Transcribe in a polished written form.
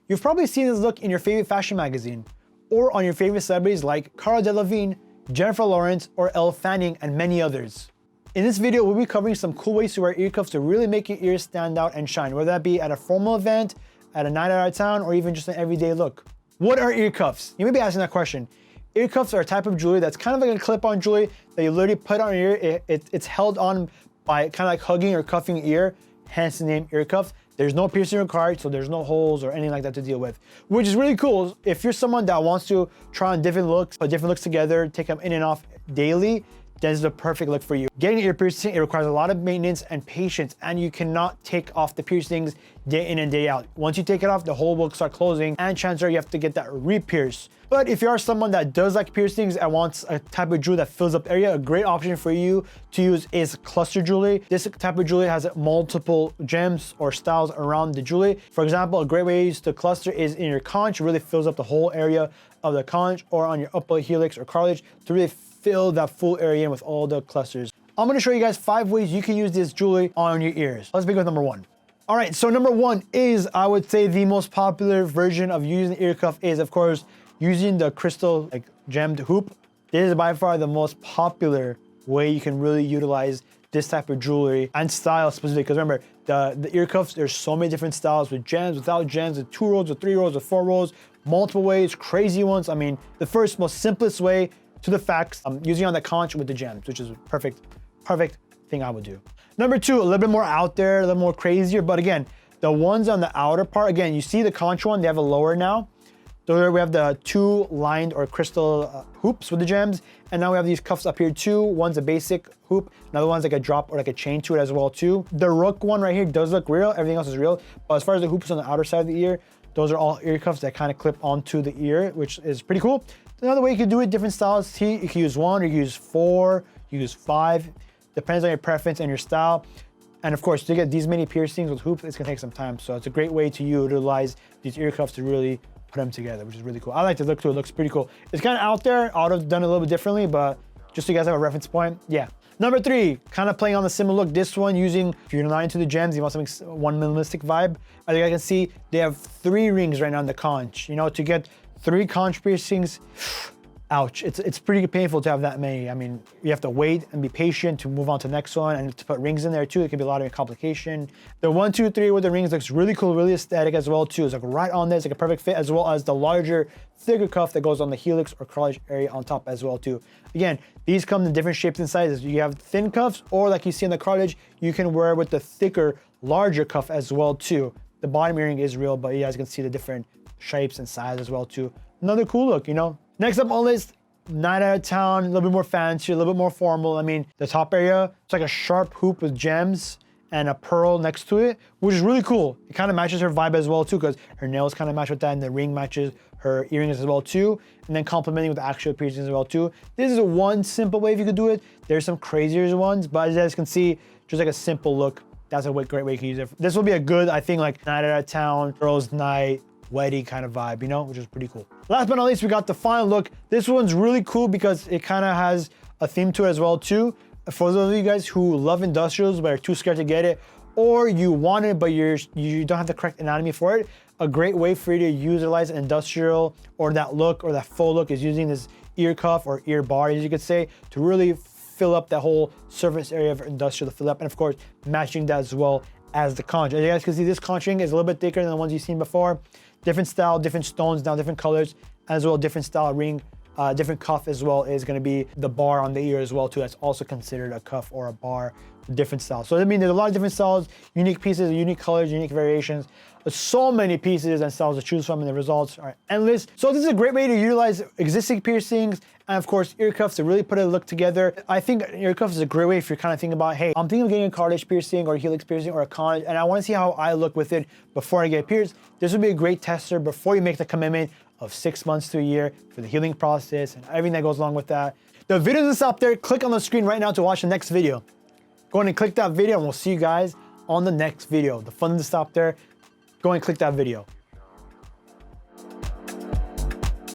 You've probably seen this look in your favorite fashion magazine, or on your favorite celebrities like Cara Delevingne, Jennifer Lawrence, or Elle Fanning, and many others. In this video, we'll be covering some cool ways to wear ear cuffs to really make your ears stand out and shine, whether that be at a formal event, at a night out of town, or even just an everyday look. What are ear cuffs? You may be asking that question. Ear cuffs are a type of jewelry that's kind of like a clip-on jewelry that you literally put on your ear. It's held on by kind of like hugging or cuffing your ear, hence the name ear cuffs. There's no piercing required, so there's no holes or anything like that to deal with, which is really cool. If you're someone that wants to try on different looks, put different looks together, take them in and off daily, then it's the perfect look for you. Getting ear piercing, it requires a lot of maintenance and patience, and you cannot take off the piercings day in and day out. Once you take it off, the hole will start closing, and chances are you have to get that re-pierced. But if you are someone that does like piercings and wants a type of jewelry that fills up the area, a great option for you to use is cluster jewelry. This type of jewelry has multiple gems or styles around the jewelry. For example, a great way to use the cluster is in your conch. It really fills up the whole area of the conch, or on your upper helix or cartilage to really fill that full area in with all the clusters. I'm gonna show you guys 5 ways you can use this jewelry on your ears. Let's begin with number 1. All right, so number 1 is, I would say, the most popular version of using the ear cuff is, of course, using the crystal like gemmed hoop. This is by far the most popular way you can really utilize this type of jewelry and style specifically, because remember, the ear cuffs, there's so many different styles with gems, without gems, with 2 rolls, with 3 rolls, with 4 rolls, multiple ways, crazy ones. I mean, the first most simplest way to the facts, I'm using on the conch with the gems, which is perfect thing I would do. Number 2, a little bit more out there, a little more crazier, but again, the ones on the outer part, again, you see the conch one, they have a lower now. So we have the 2 lined or crystal hoops with the gems, and now we have these cuffs up here too. One's a basic hoop, another one's like a drop or like a chain to it as well too. The rook one right here does look real, everything else is real, but as far as the hoops on the outer side of the ear, those are all ear cuffs that kind of clip onto the ear, which is pretty cool. Another way you can do it, different styles. See, you can use 1, you can use 4, you can use 5. Depends on your preference and your style. And of course, to get these many piercings with hoops, it's gonna take some time. So it's a great way to utilize these ear cuffs to really put them together, which is really cool. I like the look too, it looks pretty cool. It's kind of out there, I would have done it a little bit differently, but just so you guys have a reference point, yeah. Number 3, kind of playing on the similar look. This one using, if you're not into the gems, you want something one minimalistic vibe. As you guys can see, they have 3 rings right now in the conch. You know, to get 3 conch piercings, ouch, it's pretty painful to have that many. I mean, you have to wait and be patient to move on to the next one, and to put rings in there too, it can be a lot of complication. The 1, 2, 3 with the rings looks really cool, really aesthetic as well too. It's like right on there, it's like a perfect fit, as well as the larger, thicker cuff that goes on the helix or cartilage area on top as well too. Again, these come in different shapes and sizes. You have thin cuffs, or like you see in the cartilage, you can wear with the thicker, larger cuff as well too. The bottom earring is real, but you guys can see the different shapes and sizes as well too. Another cool look, you know? Next up on the list, night out of town, a little bit more fancy, a little bit more formal. I mean, the top area, it's like a sharp hoop with gems and a pearl next to it, which is really cool. It kind of matches her vibe as well too, because her nails kind of match with that, and the ring matches her earrings as well too, and then complementing with the actual piercings as well too. This is one simple way if you could do it. There's some crazier ones, but as you guys can see, just like a simple look, that's a great way you can use it. This will be a good, I think, like night out of town, girls' night, wedding kind of vibe, you know, which is pretty cool. Last but not least, we got the final look. This one's really cool because it kind of has a theme to it as well too. For those of you guys who love industrials but are too scared to get it, or you want it but you don't have the correct anatomy for it, a great way for you to utilize an industrial or that look or that faux look is using this ear cuff or ear bar, as you could say, to really fill up that whole surface area of industrial to fill up, and of course matching that as well as the conch. As you guys can see, this conch ring is a little bit thicker than the ones you've seen before. Different style, different stones, now different colors, as well different style ring, different cuff as well is gonna be the bar on the ear as well too. That's also considered a cuff or a bar, different styles. So I mean, there's a lot of different styles, unique pieces, unique colors, unique variations. There's so many pieces and styles to choose from, and the results are endless. So this is a great way to utilize existing piercings and of course ear cuffs to really put a look together. I think ear cuffs is a great way if you're kind of thinking about, hey, I'm thinking of getting a cartilage piercing or a helix piercing or a conch, and I want to see how I look with it before I get pierced. This would be a great tester before you make the commitment of 6 months to a year for the healing process and everything that goes along with that. The video is up there. Click on the screen right now to watch the next video. Go ahead and click that video, and we'll see you guys on the next video. The fun is up there. Go and click that video.